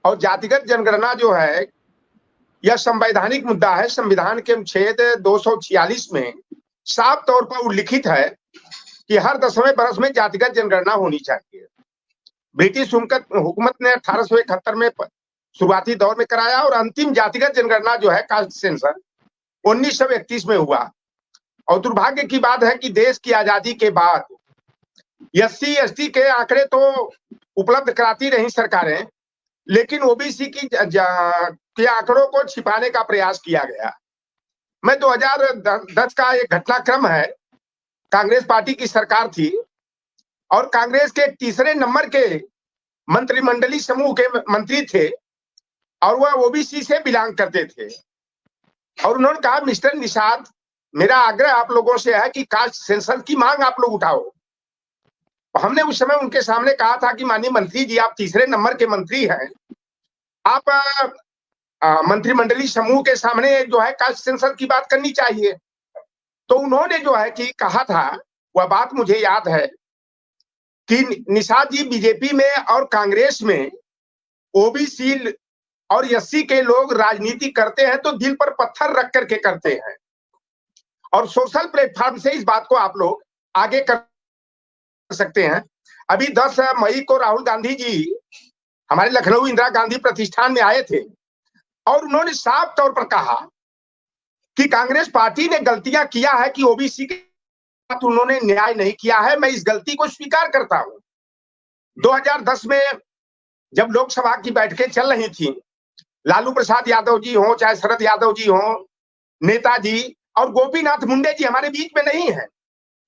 और जातिगत जनगणना जो है यह संवैधानिक मुद्दा है। संविधान के अनुच्छेद 246 में साफ तौर पर उल्लिखित है कि हर 10वें बरस में जातिगत जनगणना होनी चाहिए। ब्रिटिश हुकूमत ने 1871 में शुरुआती दौर में कराया और अंतिम जातिगत जनगणना जो है कास्ट सेंसस 1931 में हुआ। और दुर्भाग्य की बात है कि देश की आजादी के बाद एससी एसटी के आंकड़े तो उपलब्ध कराती रही सरकारें, लेकिन ओबीसी के आंकड़ों को छिपाने का प्रयास किया गया। मैं 2010 का एक घटनाक्रम है, कांग्रेस पार्टी की सरकार थी और कांग्रेस के तीसरे नंबर के मंत्रिमंडलीय समूह के मंत्री थे और वह ओबीसी से बिलोंग करते थे। और उन्होंने कहा, मिस्टर निषाद, मेरा आग्रह आप लोगों से है कि कास्ट सेंसस की मांग आप लोग उठाओ। हमने उस समय उनके सामने कहा था कि माननीय मंत्री जी, आप तीसरे नंबर के मंत्री हैं, आप मंत्रिमंडलीय समूह के सामने जो है कास्ट सेंसस की बात करनी चाहिए। तो उन्होंने जो है कि कहा था, वह बात मुझे याद है कि निषाद जी, बीजेपी में और कांग्रेस में ओबीसी और एससी के लोग राजनीति करते हैं तो दिल पर पत्थर रख करके करते हैं और सोशल प्लेटफॉर्म से इस बात को आप लोग आगे कर सकते हैं। अभी 10 मई को राहुल गांधी जी हमारे लखनऊ इंदिरा गांधी प्रतिष्ठान में आए थे और उन्होंने साफ तौर पर कहा कि कांग्रेस पार्टी ने गलतियां किया है कि ओबीसी के साथ उन्होंने न्याय नहीं किया है। मैं इस गलती को स्वीकार करता हूं। 2010 में जब लोकसभा की बैठकें चल रही थी, लालू प्रसाद यादव जी हो चाहे शरद यादव जी हो, नेताजी और गोपीनाथ मुंडे जी हमारे बीच में नहीं है।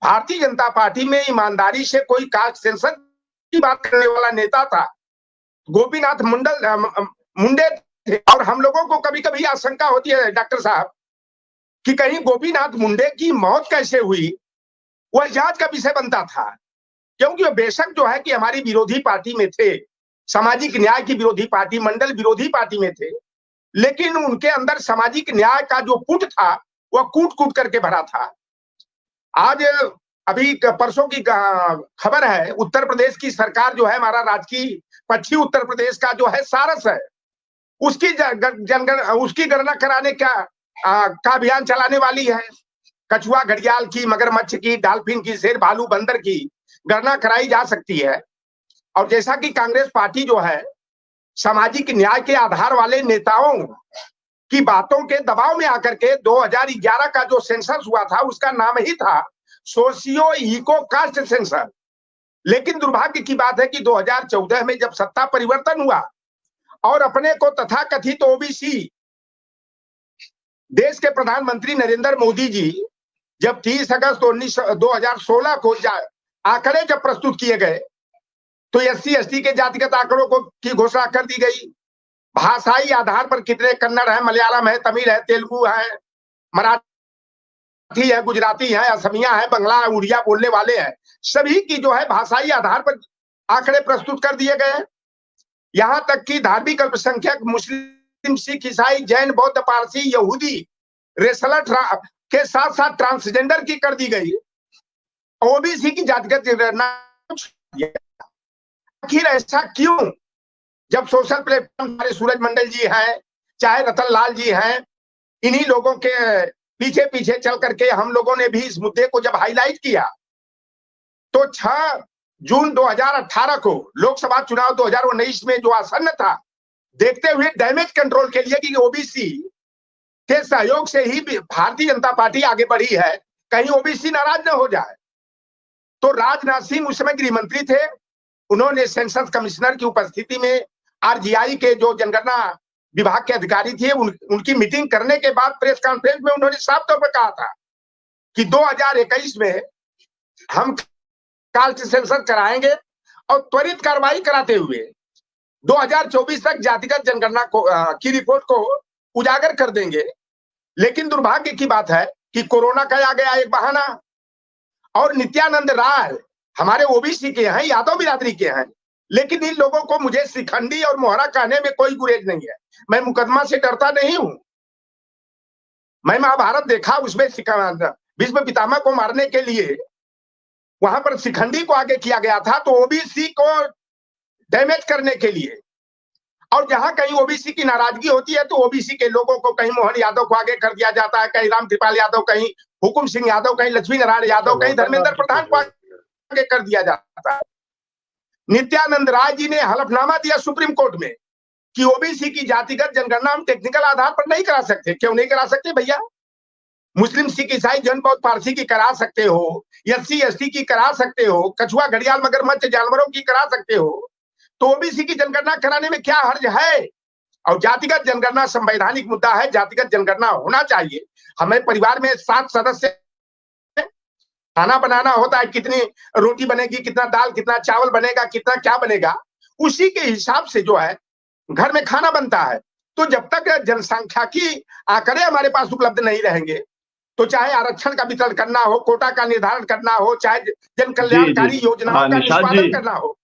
भारतीय जनता पार्टी में ईमानदारी से कोई कास्ट सेंसस की बात करने वाला नेता था गोपीनाथ मुंडे थे। और हम लोगों को कभी कभी आशंका होती है डॉक्टर साहब कि कहीं गोपीनाथ मुंडे की मौत कैसे हुई, वह जांच का विषय बनता था, क्योंकि वह बेशक जो है कि हमारी विरोधी पार्टी में थे, सामाजिक न्याय की विरोधी पार्टी, मंडल विरोधी पार्टी में थे, लेकिन उनके अंदर सामाजिक न्याय का जो पुट था वह कूट कूट करके भरा था। आज अभी परसों की खबर है, उत्तर प्रदेश की सरकार जो है, हमारा राजकीय पश्चिमी उत्तर प्रदेश का जो है सारस है, उसकी गणना कराने का अभियान चलाने वाली है। कछुआ, घड़ियाल की, मगरमच्छ की, डॉल्फिन की, शेर, भालू, बंदर की गणना कराई जा सकती है। और जैसा कि कांग्रेस पार्टी जो है सामाजिक न्याय के आधार वाले नेताओं की बातों के दबाव में आकर के 2011 का जो सेंसस हुआ था उसका नाम ही था सोशियो इको कास्ट सेंसस। लेकिन दुर्भाग्य की बात है कि 2014 में जब सत्ता परिवर्तन हुआ और अपने को तथाकथित ओबीसी देश के प्रधानमंत्री नरेंद्र मोदी जी जब 30 अगस्त 2016 को आंकड़े जब प्रस्तुत किए गए तो एससी एसटी के जातिगत आंकड़ों को की घोषणा कर दी गई। भाषाई आधार पर कितने कन्नड़ है, मलयालम है, तमिल है, तेलुगु है, मराठी है, गुजराती है, असमिया है, बंगला, उड़िया बोलने वाले हैं, सभी की जो है भाषाई आधार पर आंकड़े प्रस्तुत कर दिए गए। यहां तक कि धार्मिक अल्पसंख्यक मुस्लिम, सिख, ईसाई, जैन, बौद्ध, पारसी, यहूदी, रेसलर के साथ साथ ट्रांसजेंडर की कर दी गई। ओबीसी की जातिगत जनगणना आखिर ऐसा क्यों? जब सोशल प्लेटफॉर्म हमारे सूरज मंडल जी हैं, चाहे रतन लाल जी हैं, इन्हीं लोगों के पीछे पीछे चल करके हम लोगों ने भी इस मुद्दे को जब हाईलाइट किया तो 6 जून 2018 को लोकसभा चुनाव 2019 में जो आसन्न था, देखते हुए डैमेज कंट्रोल के लिए कि ओबीसी के सहयोग से ही भारतीय जनता पार्टी आगे बढ़ी है, कहीं ओबीसी नाराज न हो जाए, तो राजनाथ सिंह उस समय गृह मंत्री थे। उन्होंने सेंसस कमिश्नर की उपस्थिति में आरजीआई के जो जनगणना विभाग के अधिकारी थे उनकी मीटिंग करने के बाद प्रेस कॉन्फ्रेंस में उन्होंने साफ तौर पर कहा था कि 2021 में हम कास्ट सेंसस कराएंगे और त्वरित कार्रवाई कराते हुए 2024 तक जातिगत जनगणना की रिपोर्ट को उजागर कर देंगे। लेकिन दुर्भाग्य की बात है कि कोरोना का आ गया एक बहाना और नित्यानंद राय हमारे ओबीसी के हैं, यादव बिरादरी के हैं, लेकिन इन लोगों को मुझे शिखंडी और मोहरा कहने में कोई गुरेज नहीं है। मैं मुकदमा से डरता नहीं हूं। मैं महाभारत देखा, उसमें भीष्म पितामह को मारने के लिए वहां पर शिखंडी को आगे किया गया था, तो ओबीसी को डैमेज करने के लिए। और जहां कहीं ओबीसी की नाराजगी होती है तो ओबीसी के लोगों को कहीं मोहन यादव को आगे कर दिया जाता है, कहीं रामकृपाल यादव, कहीं हुकुम सिंह यादव, कहीं लक्ष्मी नारायण यादव, कहीं धर्मेंद्र प्रधान को आगे कर दिया जाता है। नित्यानंद राय जी ने हलफनामा दिया सुप्रीम कोर्ट में कि ओबीसी की जातिगत जनगणना हम टेक्निकल आधार पर नहीं करा सकते। क्यों नहीं करा सकते भैया? मुस्लिम, सिख, ईसाई, जैन, बौद्ध, पारसी की करा सकते हो, एससी एसटी की करा सकते हो, कछुआ, घड़ियाल, मगरमच्छ जानवरों की करा सकते हो, तो ओबीसी की जनगणना कराने में क्या हर्ज है? और जातिगत जनगणना संवैधानिक मुद्दा है, जातिगत जनगणना होना चाहिए। हमें परिवार में 7 सदस्य, खाना बनाना होता है, कितनी रोटी बनेगी, कितना दाल, कितना चावल बनेगा, कितना क्या बनेगा, उसी के हिसाब से जो है घर में खाना बनता है। तो जब तक जनसंख्या की आंकड़े हमारे पास उपलब्ध नहीं रहेंगे, तो चाहे आरक्षण का वितरण करना हो, कोटा का निर्धारण करना हो, चाहे जन कल्याणकारी योजनाओं का निष्पादन करना हो,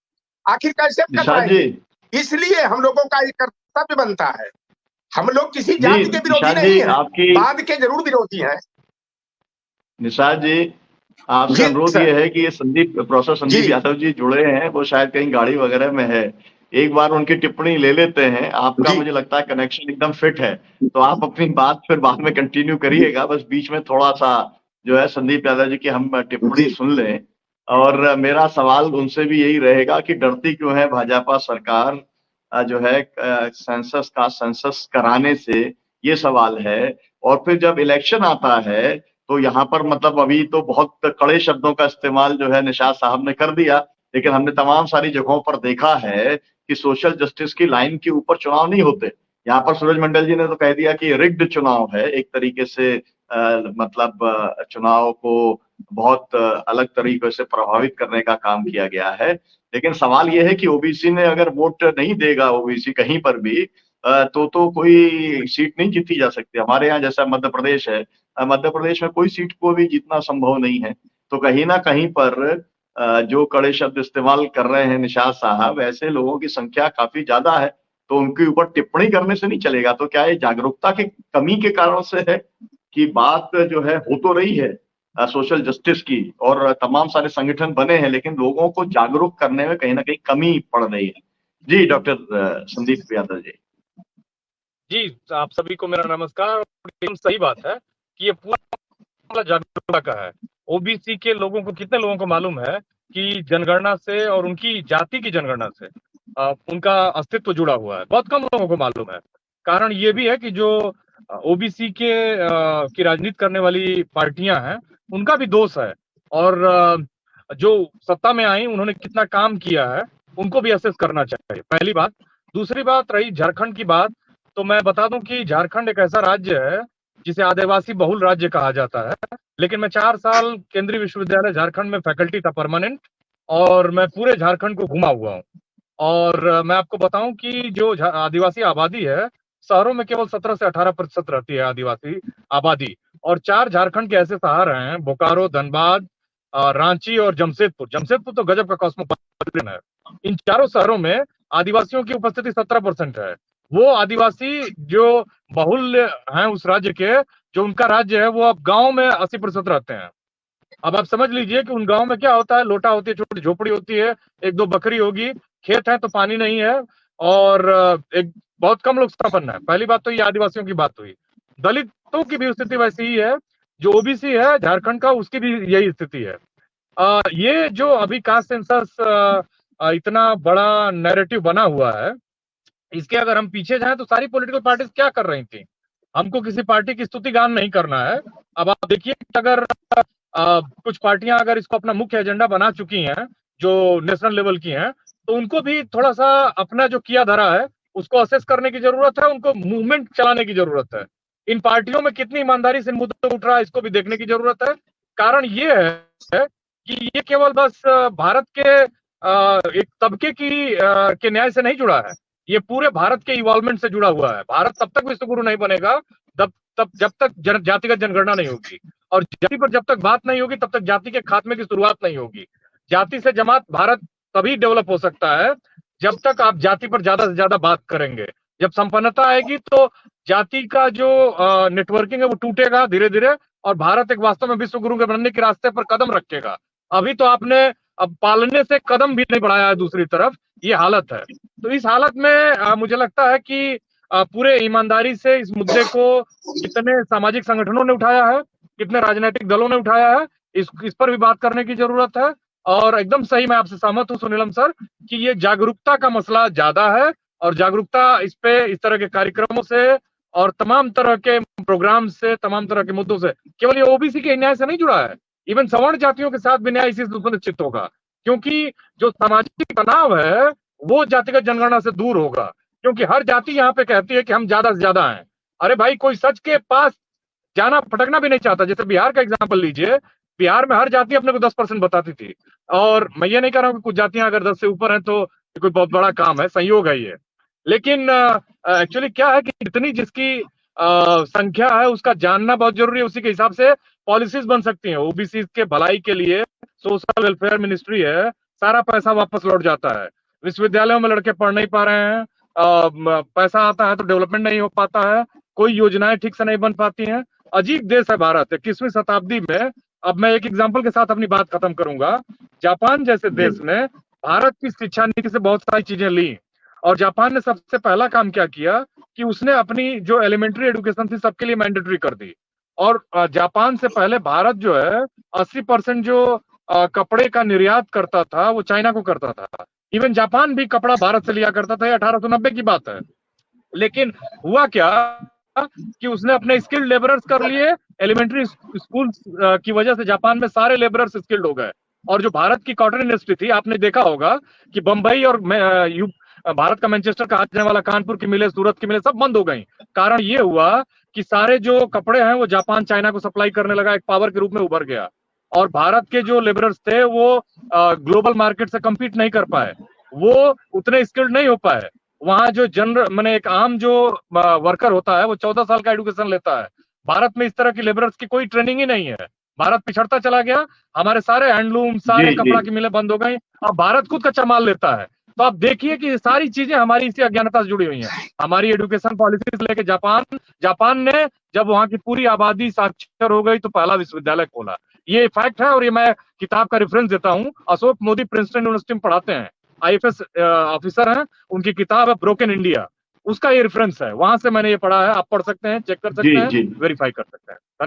आखिर कैसे कर पाएंगे? इसलिए हम लोगों का एक कर्तव्य बनता है। हम लोग किसी जाति के विरोधी नहीं है, बाद के जरूर विरोधी हैं। निशाद जी, आपसे अनुरोध ये है कि ये प्रोफेसर संदीप यादव जी जुड़े हैं, वो शायद कहीं गाड़ी वगैरह में है, एक बार उनकी टिप्पणी ले लेते हैं। आपका मुझे लगता है कनेक्शन एकदम फिट है, तो आप अपनी बात फिर बाद में कंटिन्यू करिएगा। बस बीच में थोड़ा सा जो है संदीप यादव जी की हम टिप्पणी सुन लें। और मेरा सवाल उनसे भी यही रहेगा कि डरती क्यों है भाजपा सरकार जो है सेंसस कराने से, ये सवाल है। और फिर जब इलेक्शन आता है तो यहाँ पर मतलब अभी तो बहुत कड़े शब्दों का इस्तेमाल जो है निशाद साहब ने कर दिया, लेकिन हमने तमाम सारी जगहों पर देखा है कि सोशल जस्टिस की लाइन के ऊपर चुनाव नहीं होते। यहाँ पर सूरज मंडल जी ने तो कह दिया कि रिग्ड चुनाव है, एक तरीके से मतलब चुनाव को बहुत अलग तरीके से प्रभावित करने का काम किया गया है। लेकिन सवाल यह है कि ओबीसी ने अगर वोट नहीं देगा, ओबीसी कहीं पर भी, तो कोई सीट नहीं जीती जा सकती। हमारे यहाँ जैसा मध्य प्रदेश है, मध्य प्रदेश में कोई सीट को भी जीतना संभव नहीं है। तो कहीं ना कहीं पर जो कड़े शब्द इस्तेमाल कर रहे हैं निशाद साहब, ऐसे लोगों की संख्या काफी ज्यादा है, तो उनके ऊपर टिप्पणी करने से नहीं चलेगा। तो क्या ये जागरूकता की कमी के कारण से है कि बात जो है हो तो रही है सोशल जस्टिस की, और तमाम सारे संगठन बने हैं, लेकिन लोगों को जागरूक करने में कहीं ना कहीं कमी पड़ रही है? जी डॉक्टर संदीप यादव जी। जी, आप सभी को मेरा नमस्कार। एकदम सही बात है कि ये पूरा जागरूकता का है। ओबीसी के लोगों को, कितने लोगों को मालूम है कि जनगणना से और उनकी जाति की जनगणना से उनका अस्तित्व जुड़ा हुआ है? बहुत कम लोगों को मालूम है। कारण ये भी है कि जो ओबीसी की राजनीति करने वाली पार्टियां हैं, उनका भी दोष है। और जो सत्ता में आई, उन्होंने कितना काम किया है, उनको भी असेस करना चाहिए, पहली बात। दूसरी बात रही झारखंड की बात, तो मैं बता दूं कि झारखंड एक ऐसा राज्य है जिसे आदिवासी बहुल राज्य कहा जाता है। लेकिन मैं 4 साल केंद्रीय विश्वविद्यालय झारखंड में फैकल्टी था परमानेंट, और मैं पूरे झारखंड को घुमा हुआ हूँ। और मैं आपको बताऊं कि जो आदिवासी आबादी है, शहरों में केवल 17 से 18% रहती है आदिवासी आबादी। और 4 झारखंड के ऐसे शहर हैं, बोकारो, धनबाद, रांची और जमशेदपुर। जमशेदपुर तो गजब का कॉस्मोपॉलिटन है। इन चारों शहरों में आदिवासियों की उपस्थिति 17% है। वो आदिवासी जो बहुल्य हैं उस राज्य के, जो उनका राज्य है, वो अब गांव में 80% रहते हैं। अब आप समझ लीजिए कि उन गांव में क्या होता है। लोटा होती है, छोटी झोपड़ी होती है, 1-2 बकरी होगी, खेत है तो पानी नहीं है, और एक बहुत कम लोग संपन्न है। पहली बात तो ये आदिवासियों की बात हुई। दलितों की भी स्थिति वैसी ही है। जो ओबीसी है झारखंड का, उसकी भी यही स्थिति है। ये जो अभी कास्ट सेंसस इतना बड़ा नैरेटिव बना हुआ है, इसके अगर हम पीछे जाएं तो सारी पॉलिटिकल पार्टीज क्या कर रही थी? हमको किसी पार्टी की स्तुति गान नहीं करना है। अब आप देखिए, अगर कुछ पार्टियां अगर इसको अपना मुख्य एजेंडा बना चुकी हैं, जो नेशनल लेवल की हैं, तो उनको भी थोड़ा सा अपना जो किया धरा है उसको असेस करने की जरूरत है। उनको मूवमेंट चलाने की जरूरत है। इन पार्टियों में कितनी ईमानदारी से मुद्दा उठ रहा है, इसको भी देखने की जरूरत है। कारण ये है कि ये केवल बस भारत के एक तबके के न्याय से नहीं जुड़ा है, ये पूरे भारत के इवॉल्वमेंट से जुड़ा हुआ है। भारत तब तक विश्व गुरु नहीं बनेगा जब तक जातिगत जनगणना नहीं होगी। और जाति पर जब तक बात नहीं होगी, तब तक जाति के खात्मे की शुरुआत नहीं होगी। जाति से जमात भारत तभी डेवलप हो सकता है जब तक आप जाति पर ज्यादा से ज्यादा बात करेंगे। जब संपन्नता आएगी तो जाति का जो नेटवर्किंग है वो टूटेगा धीरे धीरे, और भारत एक वास्तव में विश्व गुरु के बनने के रास्ते पर कदम रखेगा। अभी तो आपने अब पालने से कदम भी नहीं बढ़ाया है दूसरी तरफ, ये हालत है। तो इस हालत में मुझे लगता है कि पूरे ईमानदारी से इस मुद्दे को कितने सामाजिक संगठनों ने उठाया है, कितने राजनीतिक दलों ने उठाया है, इस पर भी बात करने की जरूरत है। और एकदम सही, मैं आपसे सहमत हूं सुनीलम सर कि ये जागरूकता का मसला ज्यादा है, और जागरूकता इस पे, इस तरह के कार्यक्रमों से और तमाम तरह के प्रोग्राम से, तमाम तरह के मुद्दों से, केवल ये ओबीसी के न्याय से नहीं जुड़ा है, इवन सवर्ण जातियों के साथ भी न्याय इसी से सुनिश्चित होगा, क्योंकि जो सामाजिक तनाव है वो जातिगत जनगणना से दूर होगा। क्योंकि हर जाति यहाँ पे कहती है कि हम ज्यादा से ज्यादा हैं। अरे भाई, कोई सच के पास जाना फटकना भी नहीं चाहता। जैसे बिहार का एग्जाम्पल लीजिए, बिहार में हर जाति अपने को 10% बताती थी, और मैं ये नहीं कह रहा हूँ कि कुछ जातियां अगर 10 से ऊपर हैं तो कोई बहुत बड़ा काम है, संयोग है ये। लेकिन एक्चुअली क्या है कि जितनी जिसकी संख्या है उसका जानना बहुत जरूरी है। उसी के हिसाब से पॉलिसीज बन सकती हैं। ओबीसी के भलाई के लिए सोशल वेलफेयर मिनिस्ट्री है, सारा पैसा वापस लौट जाता है। विश्वविद्यालयों में लड़के पढ़ नहीं पा रहे हैं, पैसा आता है तो डेवलपमेंट नहीं हो पाता है, कोई योजनाएं ठीक से नहीं बन पाती हैं। अजीब देश है भारत, 21वीं शताब्दी में। अब मैं एक एग्जाम्पल के साथ अपनी बात खत्म करूंगा। जापान जैसे देश ने भारत की शिक्षा नीति से बहुत सारी चीजें ली, और जापान ने सबसे पहला काम क्या किया कि उसने अपनी जो एलिमेंट्री एजुकेशन थी सबके लिए मैंडेटरी कर दी। और जापान से पहले भारत जो है 80% जो कपड़े का निर्यात करता था वो चाइना को करता था। इवन जापान भी कपड़ा भारत से लिया करता था, 1890 की बात है। लेकिन हुआ क्या कि उसने अपने स्किल्ड लेबरर्स कर लिए। एलिमेंट्री स्कूल की वजह से जापान में सारे लेबरर्स स्किल्ड हो गए। और जो भारत की कॉटन इंडस्ट्री थी, आपने देखा होगा कि बंबई और भारत का मैनचेस्टर कहा जाने वाला कानपुर की मिलें, सूरत की मिलें सब बंद हो गई। कारण ये हुआ कि सारे जो कपड़े हैं वो जापान चाइना को सप्लाई करने लगा, एक पावर के रूप में उभर गया। और भारत के जो लेबरर्स थे वो ग्लोबल मार्केट से कम्पीट नहीं कर पाए, वो उतने स्किल्ड नहीं हो पाए। वहां जो जनरल मैंने एक आम जो वर्कर होता है वो 14 साल का एडुकेशन लेता है। भारत में इस तरह की लेबरर्स की कोई ट्रेनिंग ही नहीं है। भारत पिछड़ता चला गया, हमारे सारे हैंडलूम, सारे कपड़ा की मिलें बंद हो गई। अब भारत खुद कच्चा माल लेता है। तो आप देखिए कि ये सारी चीजें हमारी इसी अज्ञानता से जुड़ी हुई हैं। हमारी एजुकेशन पॉलिसी से लेके जापान ने जब वहां की पूरी आबादी साक्षर हो गई तो पहला विश्वविद्यालय खोला। ये फैक्ट है, और ये मैं किताब का रेफरेंस देता हूं। अशोक मोदी प्रिंसटन यूनिवर्सिटी में पढ़ाते हैं, आईएफएस ऑफिसर हैं। उनकी किताब है ब्रोकन इंडिया, उसका ये रेफरेंस है। वहां से मैंने ये पढ़ा है, आप पढ़ सकते हैं, चेक कर सकते हैं, वेरीफाई कर सकते हैं।